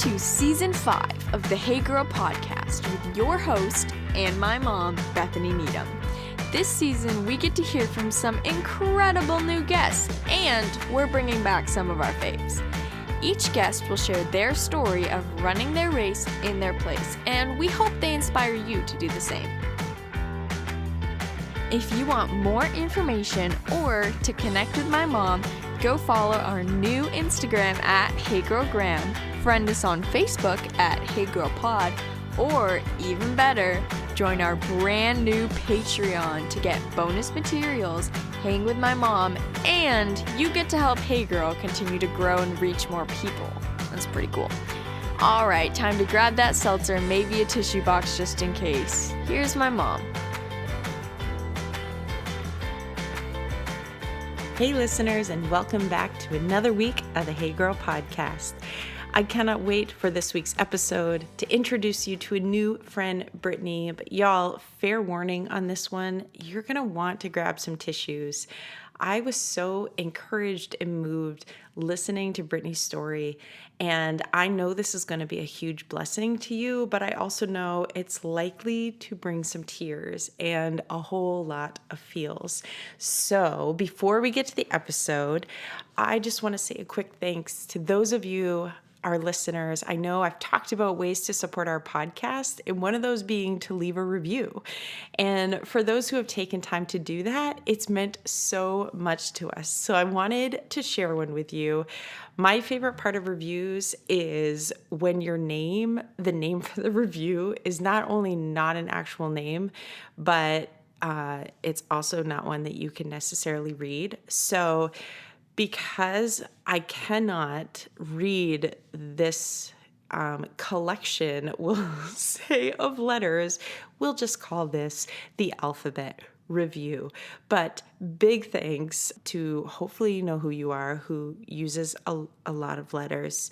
to Season 5 of the Hey Girl podcast with your host and my mom, Bethany Needham. This season, we get to hear from some incredible new guests, and we're bringing back some of our faves. Each guest will share their story of running their race in their place, and we hope they inspire you to do the same. If you want more information or to connect with my mom, go follow our new Instagram at HeyGirlGram, friend us on Facebook at HeyGirlPod, or even better, join our brand new Patreon to get bonus materials, hang with my mom, and you get to help Hey Girl continue to grow and reach more people. That's pretty cool. All right, time to grab that seltzer and maybe a tissue box just in case. Here's my mom. Hey listeners, and welcome back to another week of the Hey Girl podcast. I cannot wait for this week's episode to introduce you to a new friend, Brittany. But y'all, fair warning on this one, you're going to want to grab some tissues. I was so encouraged and moved listening to Brittany's story, and I know this is going to be a huge blessing to you, but I also know it's likely to bring some tears and a whole lot of feels. So before we get to the episode, I just want to say a quick thanks to those of you, our listeners. I know I've talked about ways to support our podcast, and one of those being to leave a review. And for those who have taken time to do that, it's meant so much to us. So I wanted to share one with you. My favorite part of reviews is when the name for the review is not only not an actual name, but it's also not one that you can necessarily read. So because I cannot read this collection, we'll say, of letters, we'll just call this the alphabet review. But big thanks to, hopefully you know who you are, who uses a lot of letters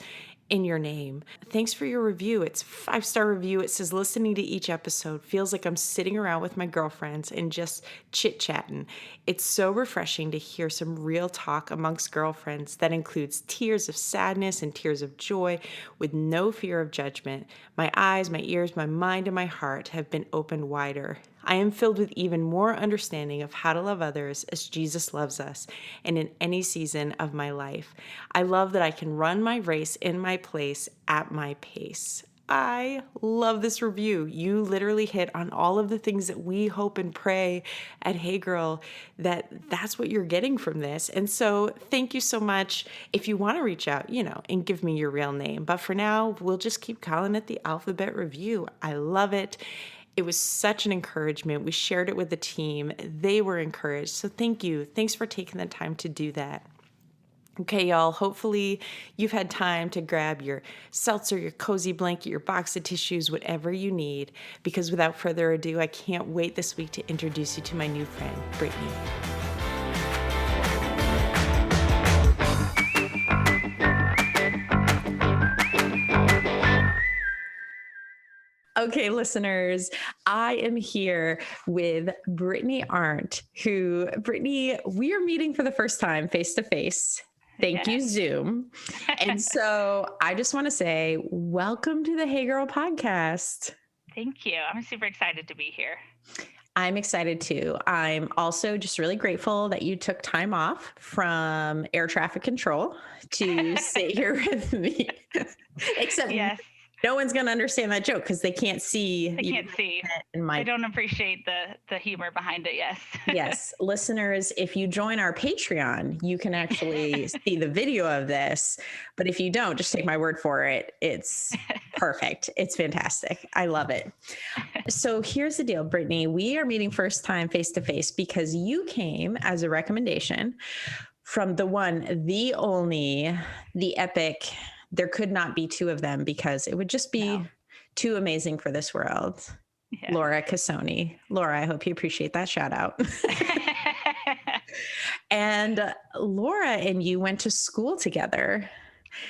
in your name. Thanks for your review. It's a 5-star review. It says, listening to each episode feels like I'm sitting around with my girlfriends and just chit-chatting. It's so refreshing to hear some real talk amongst girlfriends that includes tears of sadness and tears of joy with no fear of judgment. My eyes, my ears, my mind, and my heart have been opened wider. I am filled with even more understanding of how to love others as Jesus loves us, and in any season of my life. I love that I can run my race in my place at my pace. I love this review. You literally hit on all of the things that we hope and pray at Hey Girl, that's what you're getting from this. And so thank you so much. If you want to reach out, and give me your real name. But for now, we'll just keep calling it the alphabet review. I love it. It was such an encouragement. We shared it with the team. They were encouraged. So thank you. Thanks for taking the time to do that. Okay, y'all, hopefully you've had time to grab your seltzer, your cozy blanket, your box of tissues, whatever you need, because without further ado, I can't wait this week to introduce you to my new friend, Brittany. Okay, listeners, I am here with Brittany Arent, Brittany, we are meeting for the first time face-to-face. Thank you, Zoom. And so I just want to say, welcome to the Hey Girl podcast. Thank you. I'm super excited to be here. I'm excited too. I'm also just really grateful that you took time off from air traffic control to sit here with me. Except yes. No one's going to understand that joke because they can't see. They can't see. I don't appreciate the humor behind it, yes. Yes. Listeners, if you join our Patreon, you can actually see the video of this. But if you don't, just take my word for it. It's perfect. It's fantastic. I love it. So here's the deal, Brittany. We are meeting first time face-to-face because you came as a recommendation from the one, the only, the epic. There could not be two of them because it would just be too amazing for this world. Yeah. Laura Cassoni. Laura, I hope you appreciate that shout out. And Laura and you went to school together.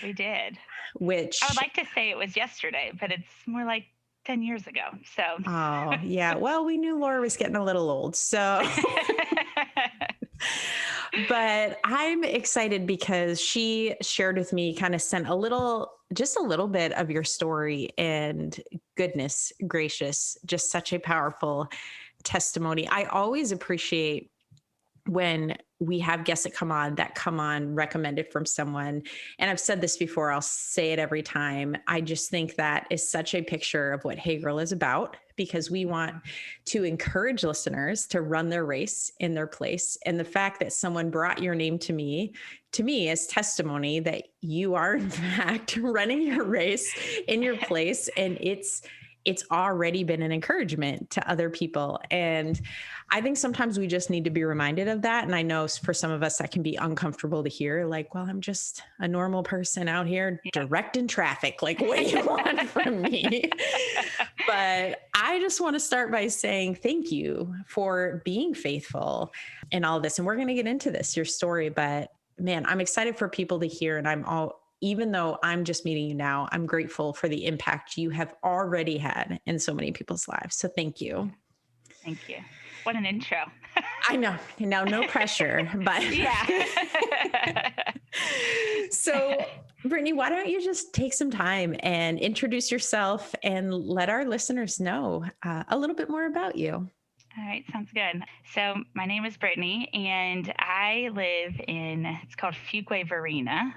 We did. Which I would like to say it was yesterday, but it's more like 10 years ago. So. Oh, yeah. Well, we knew Laura was getting a little old. So. But I'm excited because she shared with me, kind of sent just a little bit of your story, and goodness gracious, just such a powerful testimony. I always appreciate when we have guests that come on recommended from someone. And I've said this before, I'll say it every time. I just think that is such a picture of what Hey Girl is about, because we want to encourage listeners to run their race in their place. And the fact that someone brought your name to me is testimony that you are in fact running your race in your place. And it's already been an encouragement to other people. And I think sometimes we just need to be reminded of that. And I know for some of us that can be uncomfortable to hear, like, well, I'm just a normal person out here directing traffic. Like, what do you want from me? But I just want to start by saying thank you for being faithful in all this. And we're going to get into this, your story, but man, I'm excited for people to hear. And even though I'm just meeting you now, I'm grateful for the impact you have already had in so many people's lives. So thank you. Thank you. What an intro. I know. Now, no pressure, but yeah. So, Brittany, why don't you just take some time and introduce yourself and let our listeners know a little bit more about you? All right, sounds good. So my name is Brittany, and I live it's called Fuquay Varina,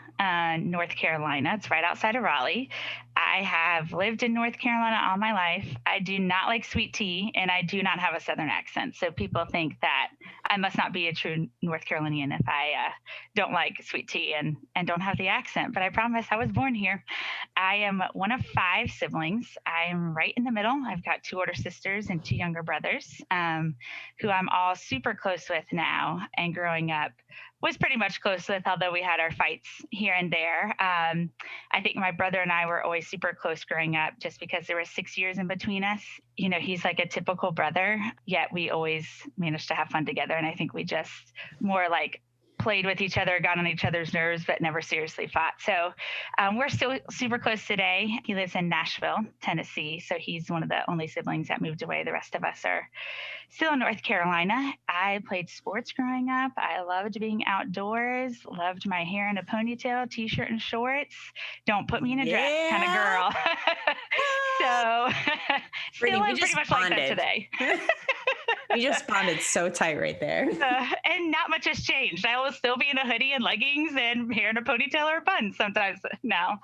North Carolina. It's right outside of Raleigh. I have lived in North Carolina all my life. I do not like sweet tea, and I do not have a Southern accent. So people think that I must not be a true North Carolinian if I don't like sweet tea and don't have the accent. But I promise I was born here. I am one of 5 siblings. I'm right in the middle. I've got 2 older sisters and 2 younger brothers, who I'm all super close with now. And growing up was pretty much close with, although we had our fights here and there. I think my brother and I were always super close growing up, just because there were 6 years in between us. You know, he's like a typical brother, yet we always managed to have fun together. And I think we just more like played with each other, got on each other's nerves, but never seriously fought. So we're still super close today. He lives in Nashville, Tennessee. So he's one of the only siblings that moved away. The rest of us are still in North Carolina. I played sports growing up. I loved being outdoors, loved my hair in a ponytail, t-shirt and shorts. Don't put me in a dress kind of girl. So still I'm pretty much like that today. We just bonded so tight right there. And not much has changed. I will still be in a hoodie and leggings and hair in a ponytail or a bun sometimes now.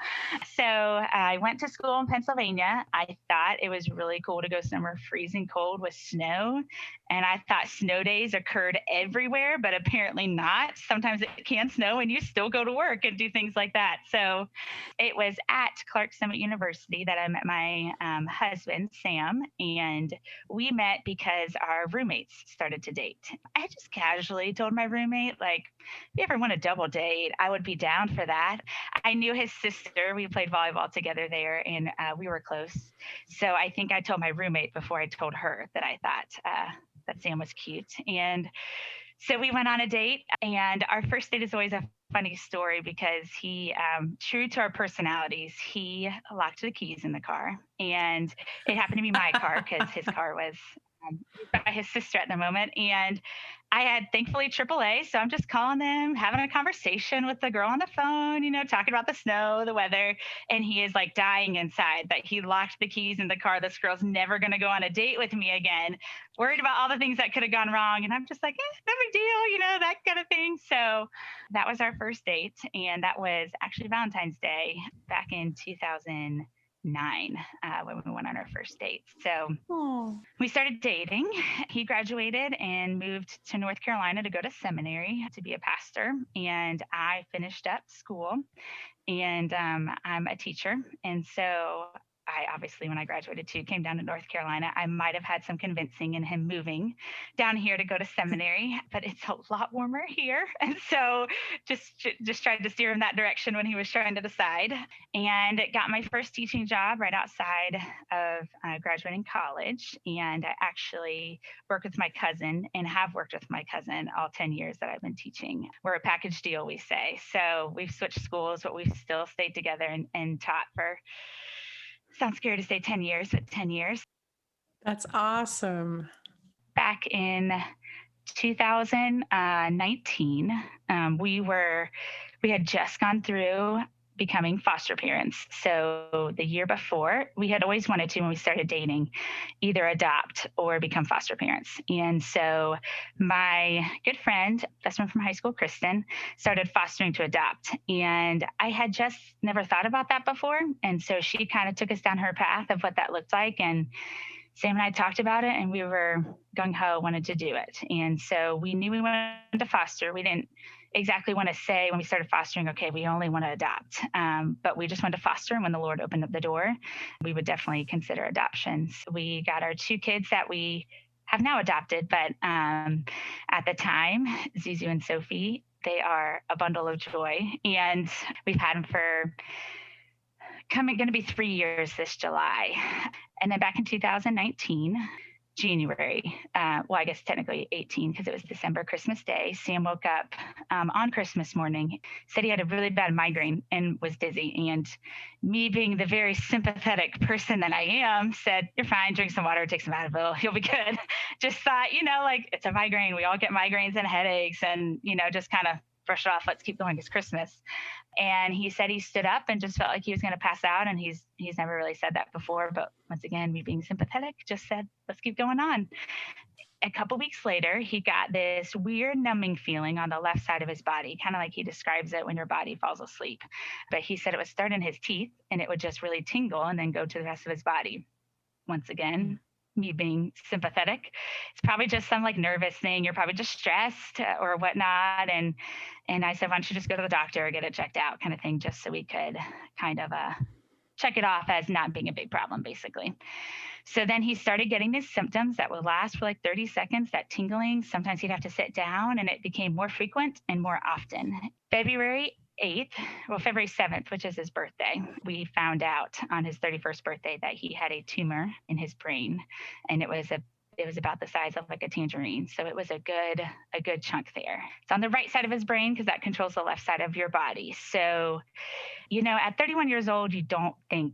So I went to school in Pennsylvania. I thought it was really cool to go somewhere freezing cold with snow. And I thought snow days occurred everywhere, but apparently not. Sometimes it can snow and you still go to work and do things like that. So it was at Clark Summit University that I met my husband, Sam, and we met because our roommates started to date. I just casually told my roommate, like, if you ever want a double date, I would be down for that. I knew his sister. We played volleyball together there, and we were close. So I think I told my roommate before I told her that I thought that Sam was cute. And so we went on a date, and our first date is always a funny story because he, true to our personalities, he locked the keys in the car. And it happened to be my car because his car was by his sister at the moment. And I had thankfully AAA. So I'm just calling them, having a conversation with the girl on the phone, you know, talking about the snow, the weather. And he is like dying inside that he locked the keys in the car. This girl's never going to go on a date with me again. Worried about all the things that could have gone wrong. And I'm just like, no big deal, you know, that kind of thing. So that was our first date. And that was actually Valentine's Day back in 2009 when we went on our first date. So we started dating. He graduated and moved to North Carolina to go to seminary to be a pastor. And I finished up school, and I'm a teacher. And so I obviously, when I graduated too, came down to North Carolina. I might have had some convincing in him moving down here to go to seminary, but it's a lot warmer here. And so just tried to steer him that direction when he was trying to decide, and got my first teaching job right outside of graduating college. And I actually work with my cousin and have worked with my cousin all 10 years that I've been teaching. We're a package deal, we say. So we've switched schools, but we've still stayed together and taught for, sounds scary to say 10 years, but 10 years. That's awesome. Back in 2019, we had just gone through becoming foster parents. So the year before, we had always wanted to, when we started dating, either adopt or become foster parents. And so my good friend, best friend from high school, Kristen, started fostering to adopt. And I had just never thought about that before. And so she kind of took us down her path of what that looked like. And Sam and I talked about it, and we were gung ho, wanted to do it. And so we knew we wanted to foster. We didn't exactly want to say when we started fostering, okay, we only want to adopt. But we just wanted to foster. And when the Lord opened up the door, we would definitely consider adoptions. We got our 2 kids that we have now adopted, but at the time, Zuzu and Sophie, they are a bundle of joy. And we've had them for going to be 3 years this July. And then back in 2019, January, well, I guess technically 18 because it was December, Christmas Day, Sam woke up on Christmas morning, said he had a really bad migraine and was dizzy. And me being the very sympathetic person that I am, said, you're fine, drink some water, take some Advil, you'll be good. Just thought, like it's a migraine. We all get migraines and headaches and, just kind of brush it off. Let's keep going. It's Christmas. And he said he stood up and just felt like he was going to pass out. And he's never really said that before. But once again, me being sympathetic, just said, let's keep going on. A couple weeks later, he got this weird numbing feeling on the left side of his body, kind of like he describes it when your body falls asleep. But he said it would start in his teeth and it would just really tingle and then go to the rest of his body. Once again, me being sympathetic, it's probably just some like nervous thing. You're probably just stressed or whatnot. And I said, why don't you just go to the doctor or get it checked out kind of thing, just so we could kind of check it off as not being a big problem, basically. So then he started getting these symptoms that would last for like 30 seconds, that tingling. Sometimes he'd have to sit down, and it became more frequent and more often. February 7th, which is his birthday, we found out on his 31st birthday that he had a tumor in his brain, and it was about the size of like a tangerine. So it was a good chunk there. It's on the right side of his brain because that controls the left side of your body. So, at 31 years old, you don't think,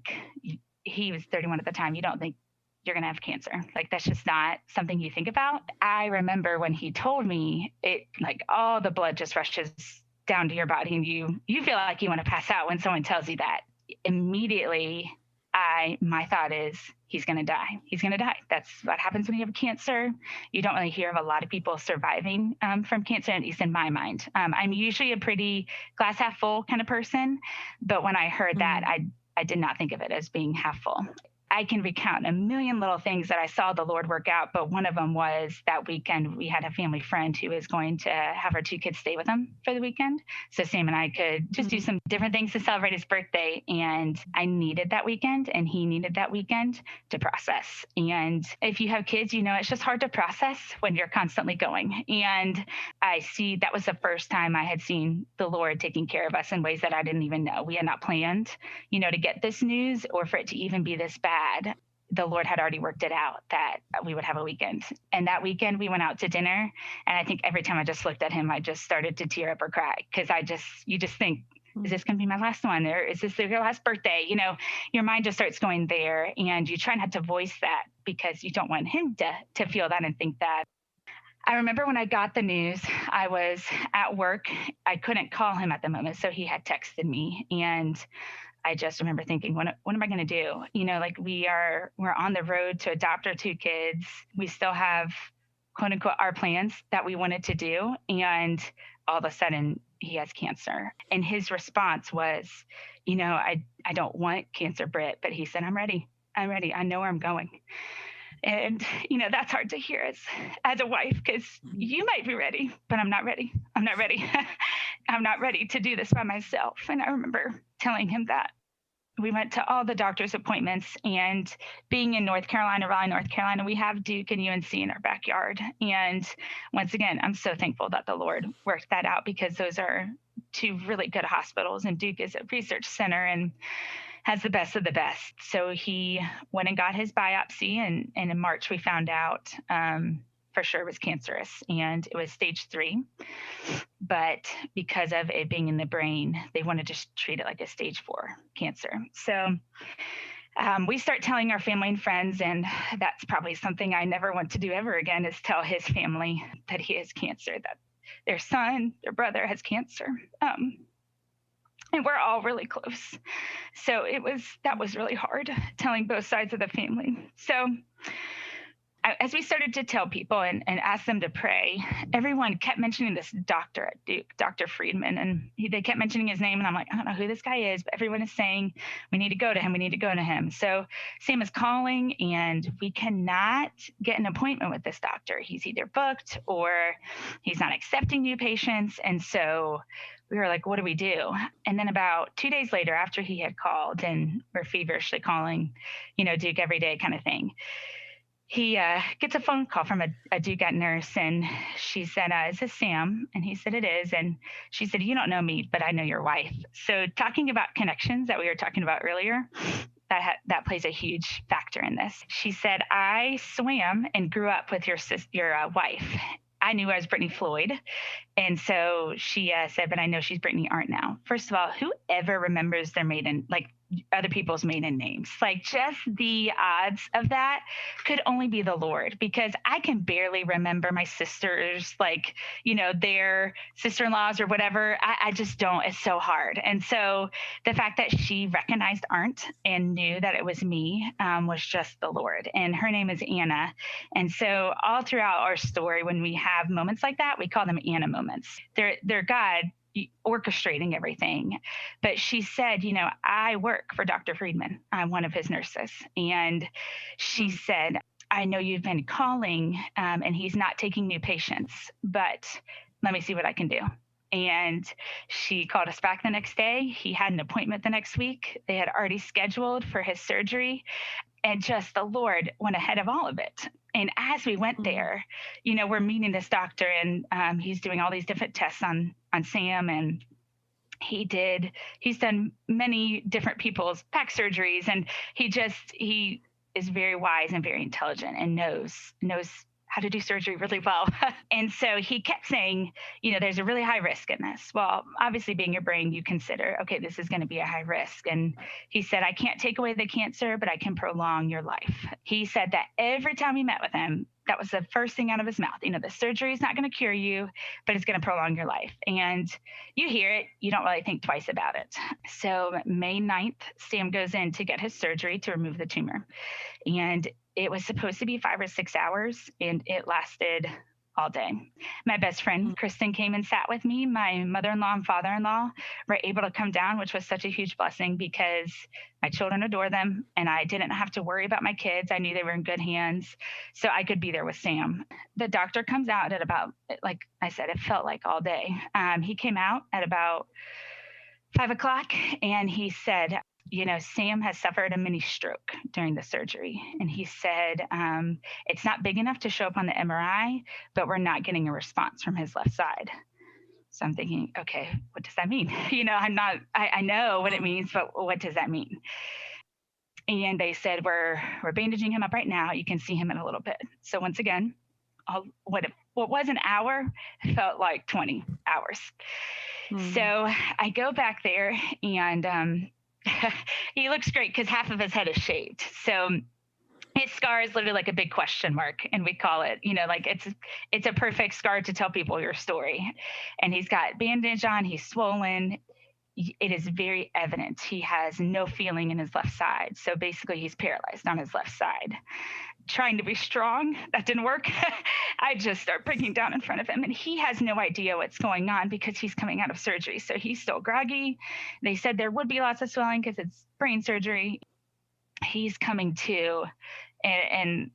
he was 31 at the time, you don't think you're going to have cancer. Like, that's just not something you think about. I remember when he told me it, like all the blood just rushes down to your body, and you feel like you want to pass out when someone tells you that. Immediately, my thought is, he's going to die. He's going to die. That's what happens when you have cancer. You don't really hear of a lot of people surviving from cancer, at least in my mind. I'm usually a pretty glass half full kind of person, but when I heard that, I did not think of it as being half full. I can recount a million little things that I saw the Lord work out, but one of them was that weekend we had a family friend who was going to have our 2 kids stay with him for the weekend. So Sam and I could just do some different things to celebrate his birthday. And I needed that weekend, and he needed that weekend to process. And if you have kids, it's just hard to process when you're constantly going. And I see that was the first time I had seen the Lord taking care of us in ways that I didn't even know. We had not planned, to get this news or for it to even be this bad. The Lord had already worked it out that we would have a weekend. And that weekend we went out to dinner. And I think every time I just looked at him, I just started to tear up or cry. Because you just think, is this going to be my last one? Or is this your last birthday? Your mind just starts going there, and you try not to voice that because you don't want him to feel that and think that. I remember when I got the news, I was at work. I couldn't call him at the moment, so he had texted me. And I just remember thinking, what am I going to do? We're on the road to adopt our 2 kids. We still have, quote unquote, our plans that we wanted to do. And all of a sudden he has cancer. And his response was, I don't want cancer, Britt, but he said, I'm ready. I know where I'm going. And, that's hard to hear as a wife, because you might be ready, but I'm not ready. I'm not ready. I'm not ready to do this by myself. And I remember telling him that. We went to all the doctor's appointments, and being in Raleigh, North Carolina, we have Duke and UNC in our backyard. And once again, I'm so thankful that the Lord worked that out, because those are 2 really good hospitals, and Duke is a research center and has the best of the best. So he went and got his biopsy, and in March we found out for sure it was cancerous, and it was stage 3. But because of it being in the brain, they wanted to treat it like a stage 4 cancer. So we start telling our family and friends, and that's probably something I never want to do ever again, is tell his family that he has cancer, that their son, their brother has cancer. And we're all really close. So that was really hard, telling both sides of the family. So as we started to tell people and ask them to pray, everyone kept mentioning this doctor at Duke, Dr. Friedman. And they kept mentioning his name. And I'm like, I don't know who this guy is, but everyone is saying, we need to go to him. We need to go to him. So Sam is calling, and we cannot get an appointment with this doctor. He's either booked or he's not accepting new patients. And so we were like, what do we do? And then about 2 days later, after he had called, and we're feverishly calling, Duke every day kind of thing, he gets a phone call from a Duke nurse, and she said, is this Sam? And he said, it is. And she said, you don't know me, but I know your wife. So talking about connections that we were talking about earlier, that plays a huge factor in this. She said, I swam and grew up with your wife. I knew I was Brittany Floyd. And so she said, but I know she's Brittany Arent now. First of all, whoever remembers their other people's maiden names, just the odds of that could only be the Lord, because I can barely remember my sisters, their sister-in-laws or whatever. I just don't. It's so hard. And so the fact that she recognized Arent and knew that it was me was just the Lord. And her name is Anna. And so all throughout our story, when we have moments like that, we call them Anna moments. They're God orchestrating everything. But she said, I work for Dr. Friedman. I'm one of his nurses. And she said, I know you've been calling and he's not taking new patients, but let me see what I can do. And she called us back the next day. He had an appointment the next week. They had already scheduled for his surgery. And just the Lord went ahead of all of it. And as we went there, we're meeting this doctor, and he's doing all these different tests on Sam. And he's done many different people's back surgeries. And he is very wise and very intelligent and knows how to do surgery really well. And so he kept saying, there's a really high risk in this. Well, obviously being your brain, you consider, okay, this is going to be a high risk. And he said, I can't take away the cancer, but I can prolong your life. He said that every time we met with him, that was the first thing out of his mouth. The surgery is not going to cure you, but it's going to prolong your life. And you hear it, you don't really think twice about it. So May 9th, Sam goes in to get his surgery to remove the tumor. And it was supposed to be 5 or 6 hours, and it lasted all day. My best friend, Kristen, came and sat with me. My mother-in-law and father-in-law were able to come down, which was such a huge blessing, because my children adore them, and I didn't have to worry about my kids. I knew they were in good hands, so I could be there with Sam. The doctor comes out at about, like I said, it felt like all day. He came out at about 5 o'clock, and he said, Sam has suffered a mini stroke during the surgery. And he said, it's not big enough to show up on the MRI, but we're not getting a response from his left side. So I'm thinking, okay, what does that mean? I know what it means, but what does that mean? And they said, we're bandaging him up right now. You can see him in a little bit. So once again, what was an hour felt like 20 hours. So I go back there, and he looks great because half of his head is shaved. So his scar is literally like a big question mark. And we call it, it's a perfect scar to tell people your story. And he's got bandage on, he's swollen. It is very evident he has no feeling in his left side. So basically he's paralyzed on his left side. Trying to be strong, that didn't work. I just start breaking down in front of him, and he has no idea what's going on because he's coming out of surgery. So he's still groggy. They said there would be lots of swelling because it's brain surgery. He's coming to and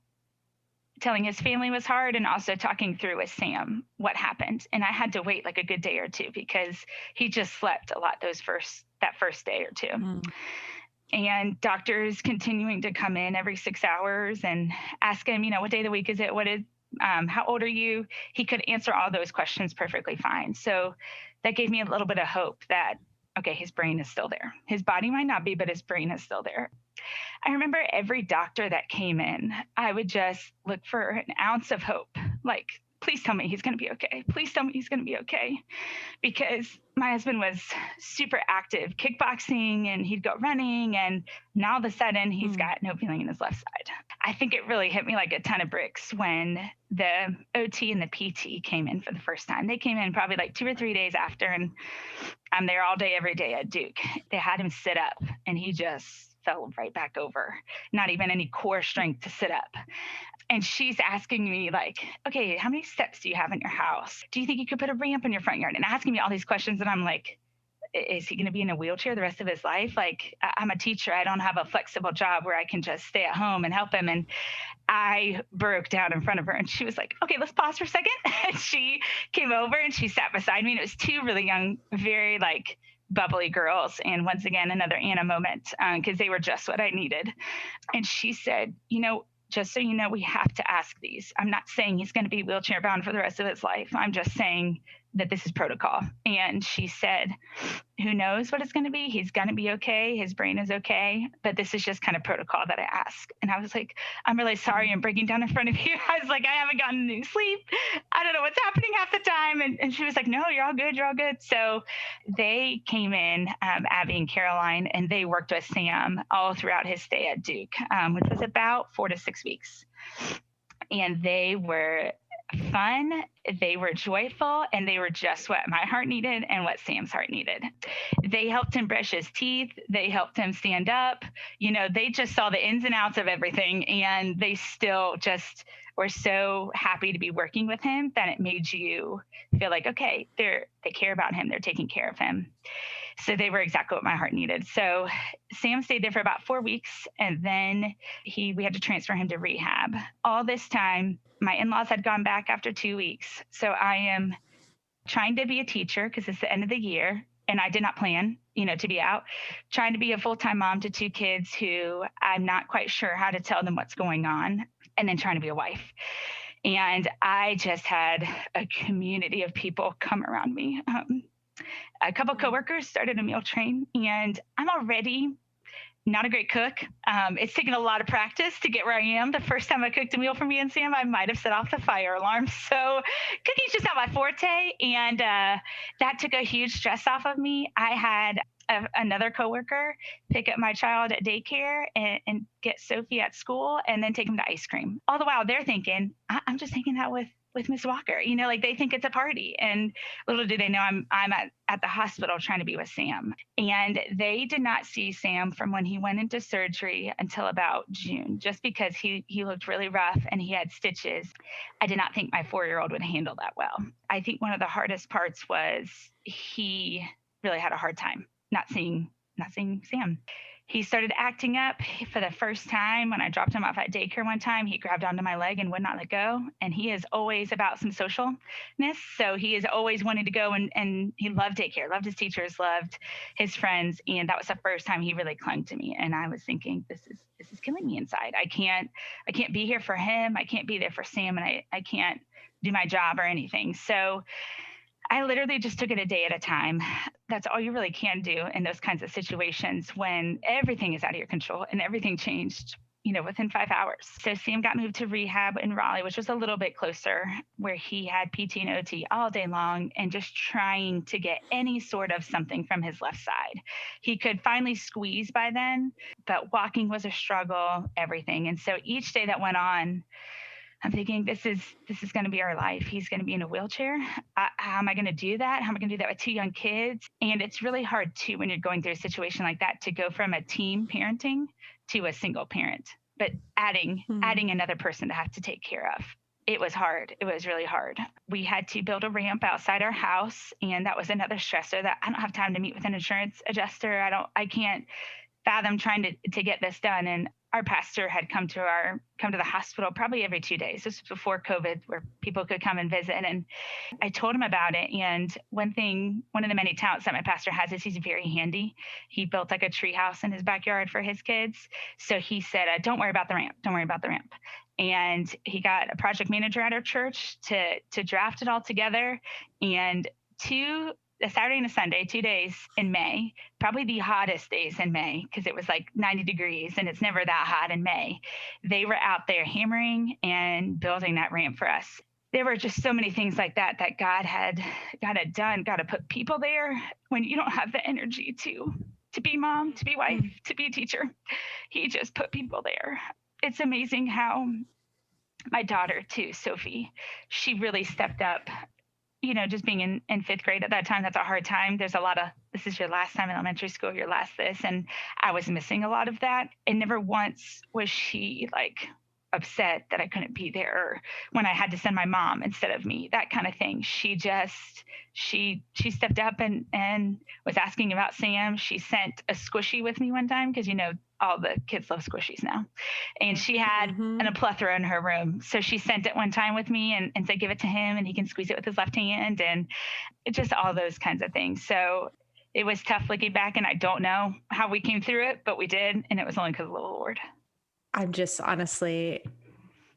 telling his family was hard, and also talking through with Sam what happened. And I had to wait like a good day or two because he just slept a lot that first day or two. And doctors continuing to come in every 6 hours and ask him, what day of the week is it? How old are you? He could answer all those questions perfectly fine. So that gave me a little bit of hope that, okay, his brain is still there. His body might not be, but his brain is still there. I remember every doctor that came in, I would just look for an ounce of hope. Like, please tell me he's going to be okay. Please tell me he's going to be okay. Because my husband was super active kickboxing and he'd go running. And now all of a sudden he's got no feeling in his left side. I think it really hit me like a ton of bricks when the OT and the PT came in for the first time. They came in probably like 2 or 3 days after, and I'm there all day, every day at Duke. They had him sit up and he just fell right back over, not even any core strength to sit up. And she's asking me like, okay, how many steps do you have in your house? Do you think you could put a ramp in your front yard? And asking me all these questions. And I'm like, is he going to be in a wheelchair the rest of his life? Like, I'm a teacher. I don't have a flexible job where I can just stay at home and help him. And I broke down in front of her and she was like, okay, let's pause for a second. And she came over and she sat beside me. And it was 2 really young, very like bubbly girls. And once again, another Anna moment, because they were just what I needed. And she said, just so you know, we have to ask these. I'm not saying he's going to be wheelchair bound for the rest of his life. I'm just saying that this is protocol. And she said, who knows what it's going to be? He's going to be okay. His brain is okay. But this is just kind of protocol that I ask. And I was like, I'm really sorry I'm breaking down in front of you. I was like, I haven't gotten any sleep. I don't know what's happening half the time. And she was like, no, you're all good. You're all good. So they came in, Abby and Caroline, and they worked with Sam all throughout his stay at Duke, which was about 4 to 6 weeks. And they were fun, they were joyful, and they were just what my heart needed and what Sam's heart needed. They helped him brush his teeth. They helped him stand up. They just saw the ins and outs of everything, and they still just were so happy to be working with him that it made you feel like, okay, they care about him. They're taking care of him. So they were exactly what my heart needed. So Sam stayed there for about 4 weeks, and then we had to transfer him to rehab. All this time, my in-laws had gone back after 2 weeks. So I am trying to be a teacher because it's the end of the year, and I did not plan, to be out, trying to be a full-time mom to 2 kids who I'm not quite sure how to tell them what's going on, and then trying to be a wife. And I just had a community of people come around me. A couple coworkers started a meal train, and I'm already not a great cook. It's taken a lot of practice to get where I am. The first time I cooked a meal for me and Sam, I might have set off the fire alarm. So cooking's just not my forte, and that took a huge stress off of me. I had another coworker pick up my child at daycare and get Sophie at school, and then take him to ice cream. All the while they're thinking, I'm just hanging out with Miss Walker, like they think it's a party. And little do they know I'm at the hospital trying to be with Sam. And they did not see Sam from when he went into surgery until about June, just because he looked really rough and he had stitches. I did not think my 4-year-old would handle that well. I think one of the hardest parts was he really had a hard time not seeing Sam. He started acting up for the first time when I dropped him off at daycare one time. He grabbed onto my leg and would not let go. And he is always about some socialness. So he is always wanting to go, and he loved daycare, loved his teachers, loved his friends. And that was the first time he really clung to me. And I was thinking, this is killing me inside. I can't be here for him. I can't be there for Sam, and I can't do my job or anything. So I literally just took it a day at a time. That's all you really can do in those kinds of situations when everything is out of your control, and everything changed, within 5 hours. So Sam got moved to rehab in Raleigh, which was a little bit closer, where he had PT and OT all day long and just trying to get any sort of something from his left side. He could finally squeeze by then, but walking was a struggle, everything. And so each day that went on, I'm thinking, this is going to be our life. He's going to be in a wheelchair. How am I going to do that? How am I going to do that with 2 young kids? And it's really hard too, when you're going through a situation like that, to go from a team parenting to a single parent, but adding another person to have to take care of. It was hard. It was really hard. We had to build a ramp outside our house, and that was another stressor that I don't have time to meet with an insurance adjuster. I can't fathom trying to get this done. And our pastor had come to the hospital probably every 2 days. This was before COVID, where people could come and visit. And I told him about it. And one of the many talents that my pastor has is he's very handy. He built like a tree house in his backyard for his kids. So he said, don't worry about the ramp. Don't worry about the ramp. And he got a project manager at our church to draft it all together. And a Saturday and a Sunday, 2 days in May, probably the hottest days in May, because it was like 90 degrees and it's never that hot in May. They were out there hammering and building that ramp for us. there were just so many things like that God had done. God had put people there when you don't have the energy to be mom, to be wife, to be a teacher. He just put people there. It's amazing how my daughter too, Sophie, she really stepped up. Just being in fifth grade at that time, that's a hard time. There's a lot of, this is your last time in elementary school, your last this. And I was missing a lot of that. And never once was she like upset that I couldn't be there, or when I had to send my mom instead of me, that kind of thing. She stepped up and was asking about Sam. She sent a squishy with me one time because, all the kids love squishies now. And she had a plethora in her room. So she sent it one time with me and said, give it to him and he can squeeze it with his left hand, and just all those kinds of things. So it was tough looking back, and I don't know how we came through it, but we did. And it was only because of the Lord. I'm just honestly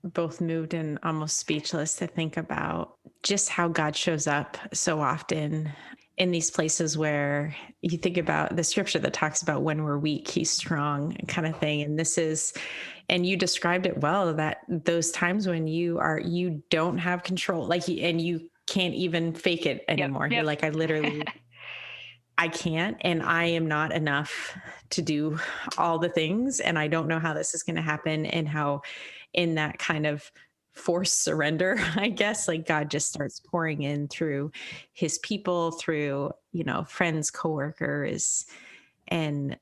both moved and almost speechless to think about just how God shows up so often in these places where you think about the scripture that talks about when we're weak, he's strong kind of thing. And you described it well, that those times when you don't have control, and you can't even fake it anymore. Yep. You're like, I can't, and I am not enough to do all the things. And I don't know how this is going to happen, and how in that kind of forced surrender, I guess, like God just starts pouring in through his people, through, friends, coworkers. And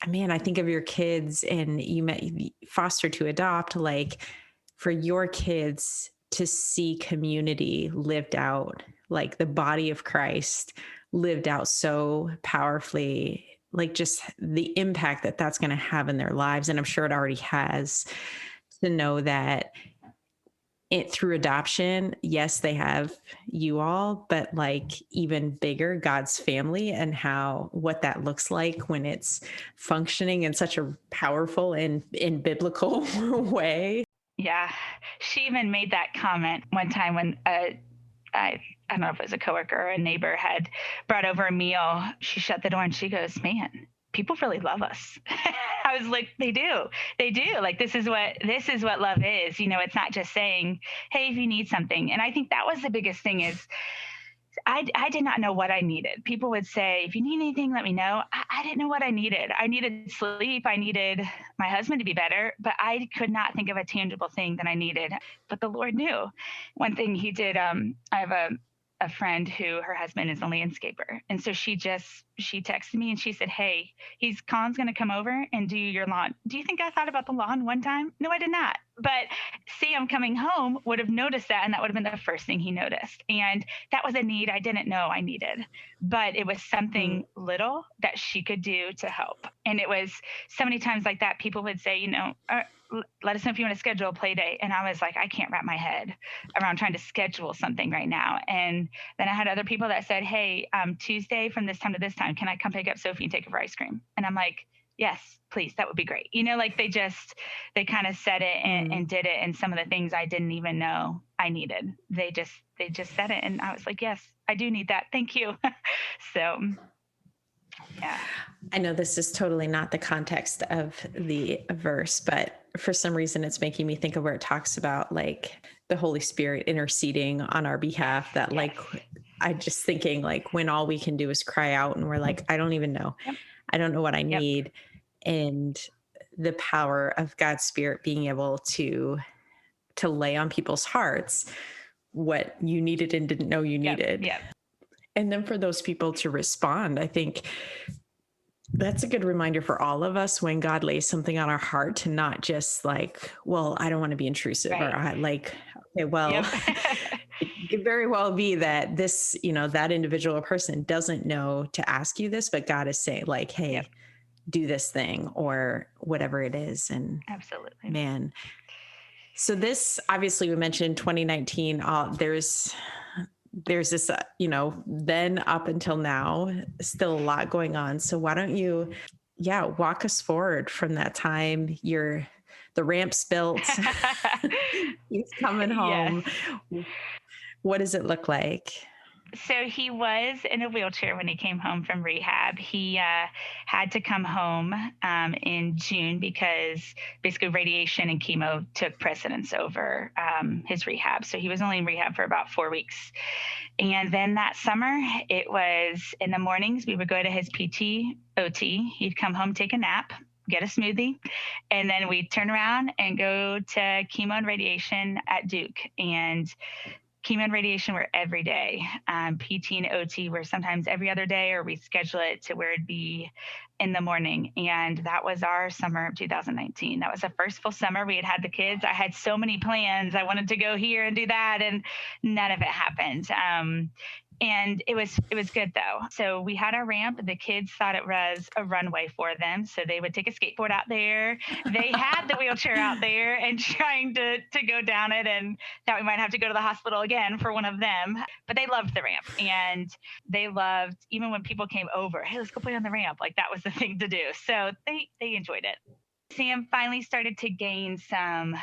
man, I think of your kids, and you met foster to adopt, like for your kids to see community lived out, like the body of Christ lived out so powerfully, like just the impact that that's going to have in their lives. And I'm sure it already has, to know that through adoption, yes, they have you all, but like even bigger, God's family, and what that looks like when it's functioning in such a powerful and in biblical way. Yeah. She even made that comment one time when I don't know if it was a coworker or a neighbor had brought over a meal. She shut the door and she goes, man, people really love us. I was like, they do. Like, this is what love is. It's not just saying, hey, if you need something. And I think that was the biggest thing is I did not know what I needed. People would say, if you need anything, let me know. I didn't know what I needed. I needed sleep. I needed my husband to be better, but I could not think of a tangible thing that I needed. But the Lord knew. One thing he did, I have a friend who her husband is a landscaper. And so she texted me and she said, hey, Colin's going to come over and do your lawn. Do you think I thought about the lawn one time? No, I did not. But Sam coming home would have noticed that, and that would have been the first thing he noticed. And that was a need I didn't know I needed, but it was something little that she could do to help. And it was so many times like that, people would say, let us know if you want to schedule a play day. And I was like, I can't wrap my head around trying to schedule something right now. And then I had other people that said, hey, Tuesday from this time to this time, can I come pick up Sophie and take her for ice cream? And I'm like, yes, please. That would be great. Like they kind of said it and did it. And some of the things I didn't even know I needed, they just said it. And I was like, yes, I do need that. Thank you. So yeah. I know this is totally not the context of the verse, but for some reason it's making me think of where it talks about like the Holy Spirit interceding on our behalf, that like, I just thinking like when all we can do is cry out and we're like, I don't even know. Yep. I don't know what I need. And the power of God's Spirit being able to lay on people's hearts what you needed and didn't know you needed. Yep. And then for those people to respond, I think that's a good reminder for all of us when God lays something on our heart to not just like, well, I don't want to be intrusive, right. Or I like, okay, well, it could very well be that this, that individual person doesn't know to ask you this, but God is saying like, hey, do this thing or whatever it is. And absolutely, man. So this, obviously we mentioned 2019, there's this, then up until now, still a lot going on. So why don't you, walk us forward from that time? The ramp's built, he's coming home. Yes. What does it look like? So he was in a wheelchair when he came home from rehab. He had to come home in June because basically radiation and chemo took precedence over his rehab. So he was only in rehab for about 4 weeks. And then that summer, it was in the mornings, we would go to his PT, OT. He'd come home, take a nap, get a smoothie, and then we'd turn around and go to chemo and radiation at Duke. And chemo and radiation were every day. PT and OT were sometimes every other day, or we schedule it to where it'd be in the morning. And that was our summer of 2019. That was the first full summer we had the kids. I had so many plans. I wanted to go here and do that, and none of it happened. And it was good though. So we had our ramp. The kids thought it was a runway for them. So they would take a skateboard out there. They had the wheelchair out there and trying to go down it, and thought we might have to go to the hospital again for one of them. But they loved the ramp, and they loved, even when people came over, hey, let's go play on the ramp. Like that was the thing to do. So they enjoyed it. Sam finally started to gain some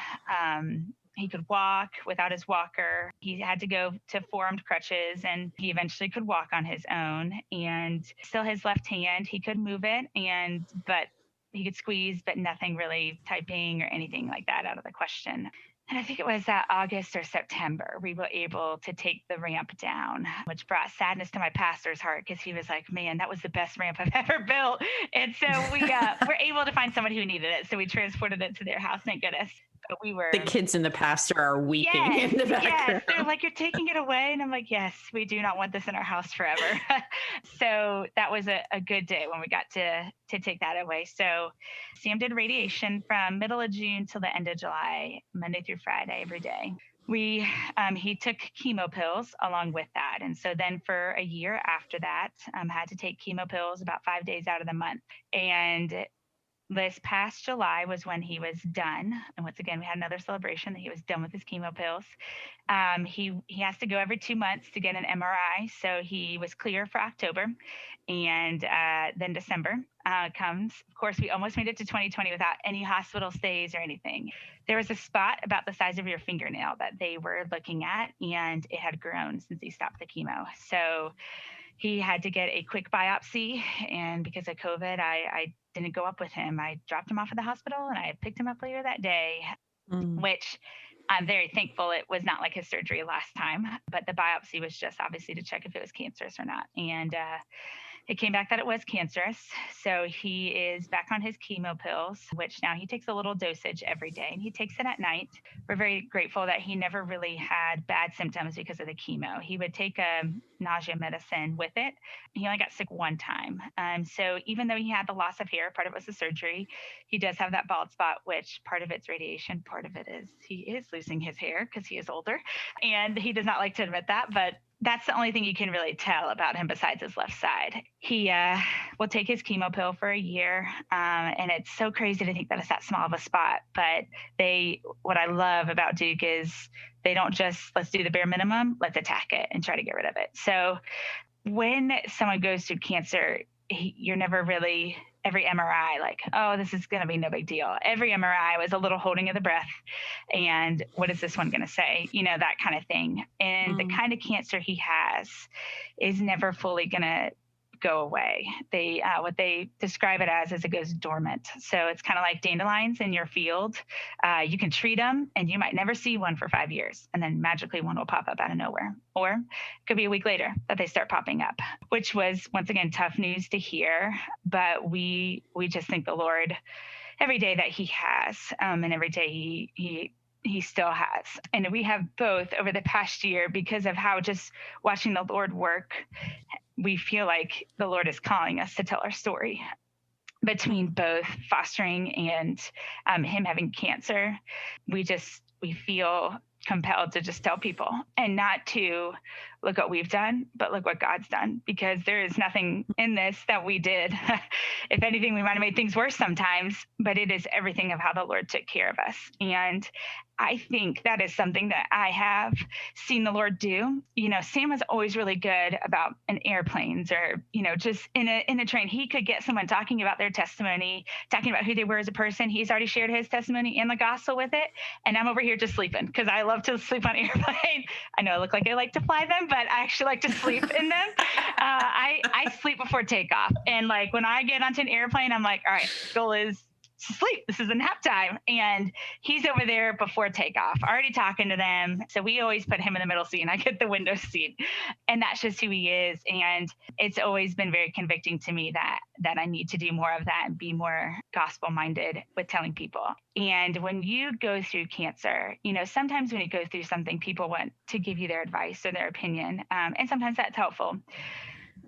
he could walk without his walker. He had to go to four-armed crutches, and he eventually could walk on his own. And still his left hand, he could move it, but he could squeeze, but nothing really typing or anything like that out of the question. And I think it was August or September, we were able to take the ramp down, which brought sadness to my pastor's heart, because he was like, man, that was the best ramp I've ever built. And so we were able to find someone who needed it. So we transported it to their house, thank goodness. But we were, the kids and the pastor are weeping in the background. Yes, they're like, you're taking it away. And I'm like, yes, we do not want this in our house forever. So that was a good day when we got to take that away. So Sam did radiation from middle of June till the end of July, Monday through Friday, every day. He took chemo pills along with that. And so then for a year after that, had to take chemo pills about 5 days out of the month. And this past July was when he was done. And once again, we had another celebration that he was done with his chemo pills. He has to go every 2 months to get an MRI. So he was clear for October. And then December comes. Of course, we almost made it to 2020 without any hospital stays or anything. There was a spot about the size of your fingernail that they were looking at, and it had grown since he stopped the chemo. So he had to get a quick biopsy. And because of COVID, I didn't go up with him. I dropped him off at the hospital, and I picked him up later that day, which I'm very thankful it was not like his surgery last time. But the biopsy was just obviously to check if it was cancerous or not. And it came back that it was cancerous. So he is back on his chemo pills, which now he takes a little dosage every day, and he takes it at night. We're very grateful that he never really had bad symptoms because of the chemo. He would take a nausea medicine with it. He only got sick one time. So even though he had the loss of hair, part of it was the surgery, he does have that bald spot, which part of it's radiation, part of it is he is losing his hair because he is older. And he does not like to admit that, but that's the only thing you can really tell about him besides his left side. He will take his chemo pill for a year. And it's so crazy to think that it's that small of a spot. But what I love about Duke is they don't just, let's do the bare minimum, let's attack it and try to get rid of it. So when someone goes through cancer, you're never really, every MRI, like, oh, this is going to be no big deal. Every MRI was a little holding of the breath. And what is this one going to say? That kind of thing. And the kind of cancer he has is never fully going to go away. What they describe it as is it goes dormant. So it's kind of like dandelions in your field. You can treat them, and you might never see one for 5 years, and then magically one will pop up out of nowhere. Or it could be a week later that they start popping up, which was, once again, tough news to hear. But we just thank the Lord every day that he has, and every day he still has. And we have both over the past year, because of how just watching the Lord work, we feel like the Lord is calling us to tell our story. Between both fostering and him having cancer, we feel compelled to just tell people, and not to look what we've done, but look what God's done, because there is nothing in this that we did. If anything, we might have made things worse sometimes, but it is everything of how the Lord took care of us. And I think that is something that I have seen the Lord do. Sam was always really good about in airplanes or, just in a train. He could get someone talking about their testimony, talking about who they were as a person. He's already shared his testimony and the gospel with it. And I'm over here just sleeping because I love to sleep on airplane. I know I look like I like to fly them, but I actually like to sleep in them. I sleep before takeoff. And like when I get onto an airplane, I'm like, all right, goal is to sleep. This is a nap time. And he's over there before takeoff, already talking to them. So we always put him in the middle seat and I get the window seat. And that's just who he is. And it's always been very convicting to me that I need to do more of that and be more gospel minded with telling people. And when you go through cancer, sometimes when you go through something, people want to give you their advice or their opinion. And sometimes that's helpful.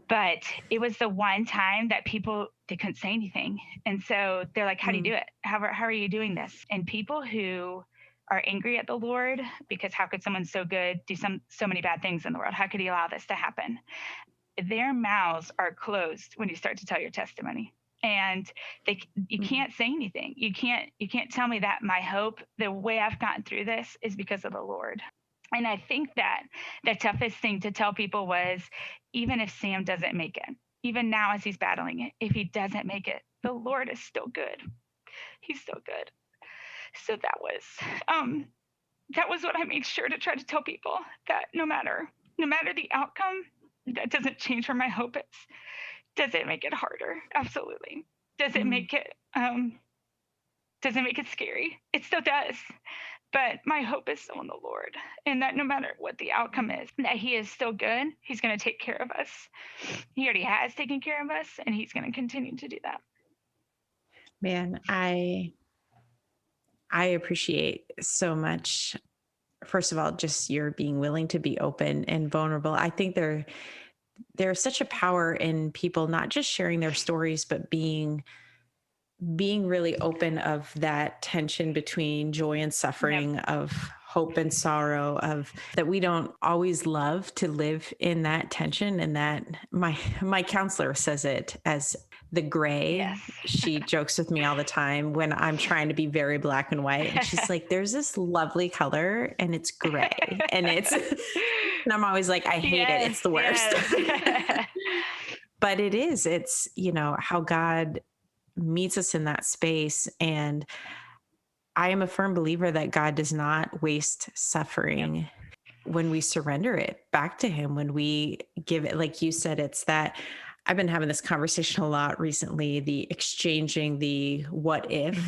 But it was the one time that they couldn't say anything. And so they're like, how do you do it? How are you doing this? And people who are angry at the Lord, because how could someone so good do so many bad things in the world? How could he allow this to happen? Their mouths are closed when you start to tell your testimony. And you can't say anything. You can't tell me that my hope, the way I've gotten through this is because of the Lord. And I think that the toughest thing to tell people was, even if Sam doesn't make it, even now as he's battling it, if he doesn't make it, the Lord is still good. He's still good. So that was what I made sure to try to tell people, that no matter the outcome, that doesn't change where my hope is. Does it make it harder? Absolutely. Does it make it scary? It still does. But my hope is still in the Lord, and that no matter what the outcome is, that he is still good. He's going to take care of us. He already has taken care of us, and he's going to continue to do that. Man, I appreciate so much, first of all, just your being willing to be open and vulnerable. I think there's such a power in people not just sharing their stories, but being really open of that tension between joy and suffering, of hope and sorrow, of that we don't always love to live in that tension. And that my counselor says it as the gray. Yes. She jokes with me all the time when I'm trying to be very black and white. And she's like, there's this lovely color and it's gray. And I'm always like, I hate it. It's the worst. Yes. But it's, how God meets us in that space. And I am a firm believer that God does not waste suffering when we surrender it back to him, when we give it, like you said, it's that I've been having this conversation a lot recently, the exchanging the what if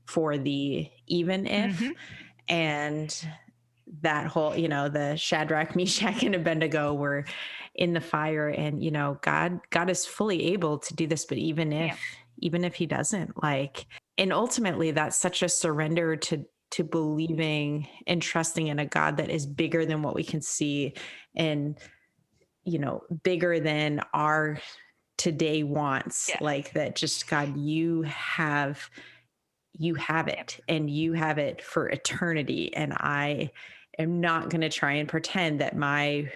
for the even if, and that whole, the Shadrach, Meshach, and Abednego were in the fire, and, God is fully able to do this, but even if he doesn't, and ultimately that's such a surrender to believing and trusting in a God that is bigger than what we can see, and, bigger than our today wants, that just, God, you have it, and you have it for eternity. And I am not going to try and pretend that I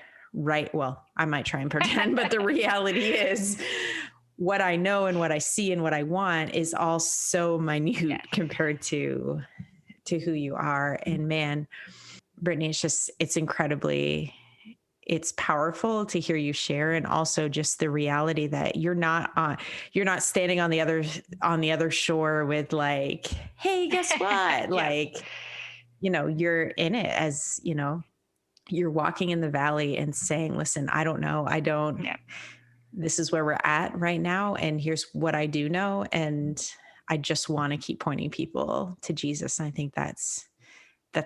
might try and pretend, but the reality is what I know and what I see and what I want is all so minute compared to who you are. And man, Brittany, it's powerful to hear you share. And also just the reality that you're not standing on the other shore with hey, guess what? You're in it as, you're walking in the valley and saying, listen, I don't know. This is where we're at right now. And here's what I do know. And I just want to keep pointing people to Jesus. And I think that's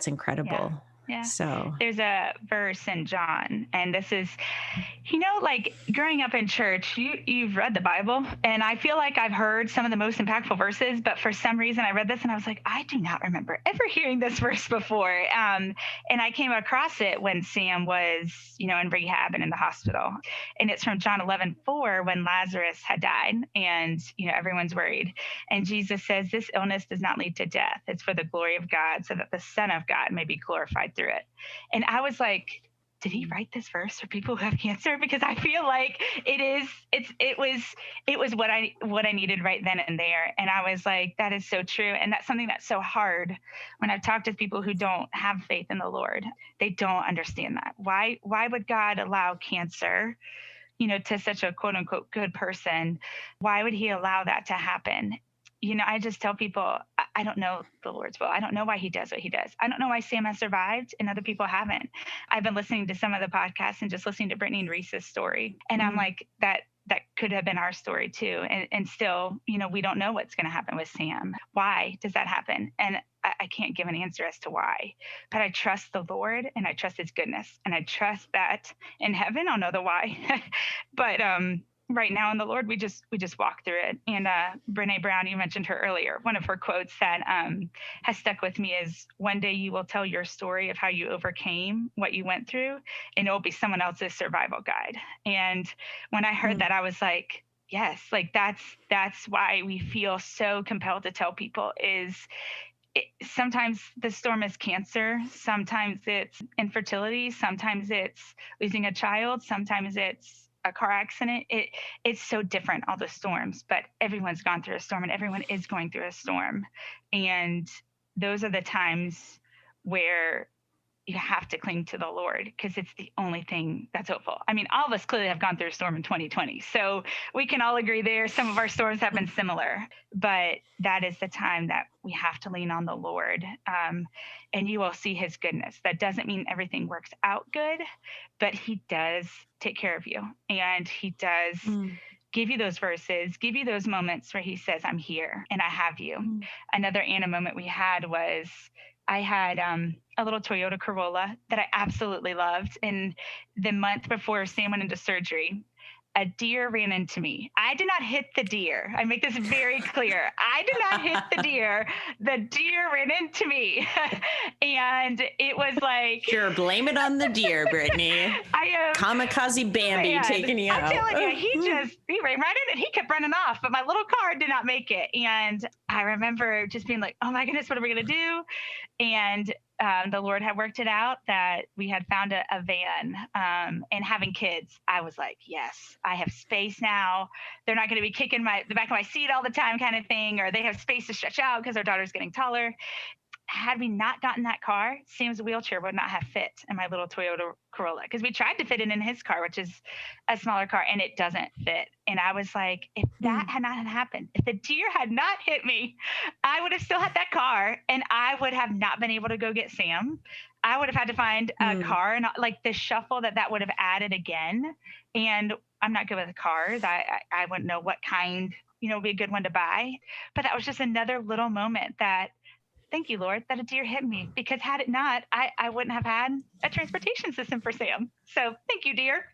incredible. Yeah. So there's a verse in John, and this is, growing up in church, you've read the Bible, and I feel like I've heard some of the most impactful verses, but for some reason I read this and I was like, I do not remember ever hearing this verse before. And I came across it when Sam was, in rehab and in the hospital. And it's from John 11:4, when Lazarus had died, and, everyone's worried. And Jesus says, this illness does not lead to death. It's for the glory of God, so that the Son of God may be glorified through it. And I was like, did he write this verse for people who have cancer? Because I feel like it was what I needed right then and there. And I was like, that is so true. And that's something that's so hard when I've talked to people who don't have faith in the Lord. They don't understand that. Why would God allow cancer, to such a quote unquote good person? Why would he allow that to happen? I just tell people, I don't know the Lord's will. I don't know why he does what he does. I don't know why Sam has survived and other people haven't. I've been listening to some of the podcasts and just listening to Brittany and Reese's story. And I'm like, that could have been our story too. And still, we don't know what's going to happen with Sam. Why does that happen? And I can't give an answer as to why, but I trust the Lord and I trust his goodness. And I trust that in heaven, I'll know the why. But, right now in the Lord, we just walk through it. And Brene Brown, you mentioned her earlier. One of her quotes that has stuck with me is, one day you will tell your story of how you overcame what you went through, and it will be someone else's survival guide. And when I heard that, I was like, yes, like that's why we feel so compelled to tell people is sometimes the storm is cancer. Sometimes it's infertility. Sometimes it's losing a child. Sometimes it's a car accident. It's so different, all the storms, but everyone's gone through a storm and everyone is going through a storm. And those are the times where you have to cling to the Lord, because it's the only thing that's hopeful. I mean, all of us clearly have gone through a storm in 2020, so we can all agree there. Some of our storms have been similar, but that is the time that we have to lean on the Lord, and you will see his goodness. That doesn't mean everything works out good, but he does take care of you, and he does give you those verses, give you those moments where he says, I'm here and I have you. Another Anna moment we had was, I had a little Toyota Corolla that I absolutely loved. And the month before Sam went into surgery, a deer ran into me. I did not hit the deer. I make this very clear. I did not hit the deer. The deer ran into me. And it was like... Sure, blame it on the deer, Brittany. Kamikaze Bambi taking you out. I'm telling you, he ran right in and he kept running off, but my little car did not make it. And I remember just being like, oh my goodness, what are we going to do? And the Lord had worked it out that we had found a van, and having kids, I was like, yes, I have space now. They're not going to be kicking the back of my seat all the time kind of thing, or they have space to stretch out because our daughter's getting taller. Had we not gotten that car, Sam's wheelchair would not have fit in my little Toyota Corolla, because we tried to fit it in his car, which is a smaller car, and it doesn't fit. And I was like, if that had not happened, if the deer had not hit me, I would have still had that car, and I would have not been able to go get Sam. I would have had to find a car, and like the shuffle that would have added again. And I'm not good with cars. I wouldn't know what kind, would be a good one to buy. But that was just another little moment that, thank you, Lord, that a deer hit me, because had it not, I wouldn't have had a transportation system for Sam. So thank you, dear.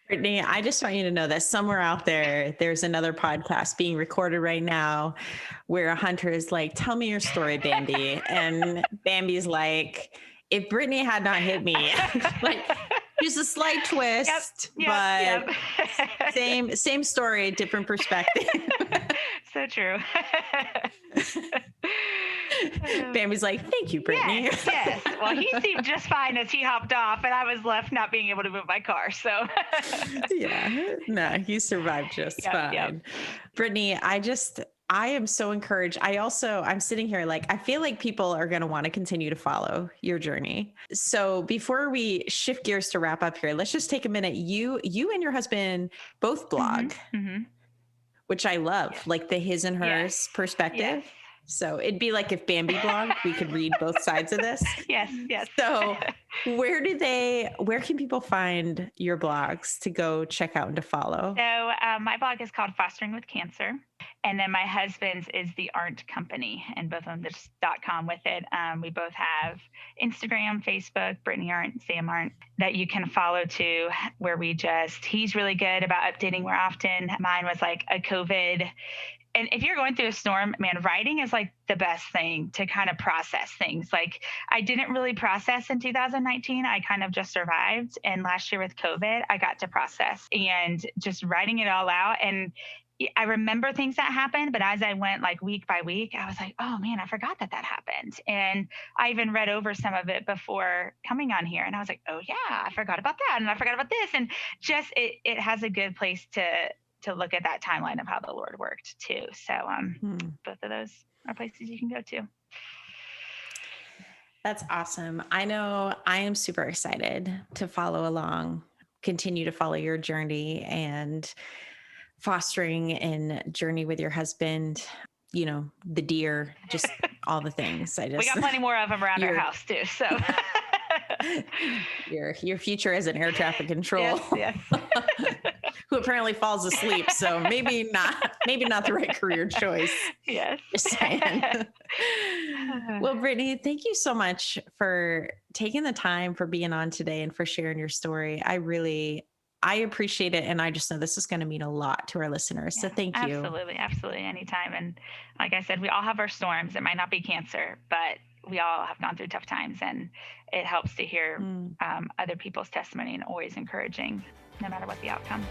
Brittany, I just want you to know that somewhere out there's another podcast being recorded right now where a hunter is like, tell me your story, Bambi. And Bambi's like, if Brittany had not hit me, like, just a slight twist, but same story, different perspective. So true. Bambi's like, thank you, Brittany. Yes. Well, he seemed just fine as he hopped off, and I was left not being able to move my car. So yeah, no, he survived just fine. Yep. Brittany, I am so encouraged. I'm sitting here like, I feel like people are going to want to continue to follow your journey. So before we shift gears to wrap up here, let's just take a minute. You and your husband both blog, which I love, like the his and hers perspective. Yes. So it'd be like if Bambi blogged, we could read both sides of this. Yes. So where can people find your blogs to go check out and to follow? So my blog is called Fostering with Cancer. And then my husband's is the Arent Company, and both of them, there's .com with it. We both have Instagram, Facebook, Brittany Arent, Sam Arent, that you can follow to, where he's really good about updating more often. Mine was like a COVID. And if you're going through a storm, man, writing is like the best thing to kind of process things. Like, I didn't really process in 2019. I kind of just survived. And last year with COVID, I got to process, and just writing it all out. And I remember things that happened, but as I went like week by week, I was like, oh man, I forgot that happened. And I even read over some of it before coming on here. And I was like, oh yeah, I forgot about that. And I forgot about this. And just, it has a good place to look at that timeline of how the Lord worked too. So both of those are places you can go to. That's awesome. I know I am super excited to follow along, continue to follow your journey and fostering and journey with your husband, you know, the deer, just all the things. We got plenty more of them around our house too. So your future as an air traffic control. Yes. Who apparently falls asleep. So maybe not the right career choice. Yes. Just saying. Well, Brittany, thank you so much for taking the time, for being on today, and for sharing your story. I appreciate it. And I just know this is going to mean a lot to our listeners. So thank you. Absolutely. Anytime. And like I said, we all have our storms. It might not be cancer, but we all have gone through tough times, and it helps to hear other people's testimony, and always encouraging no matter what the outcome.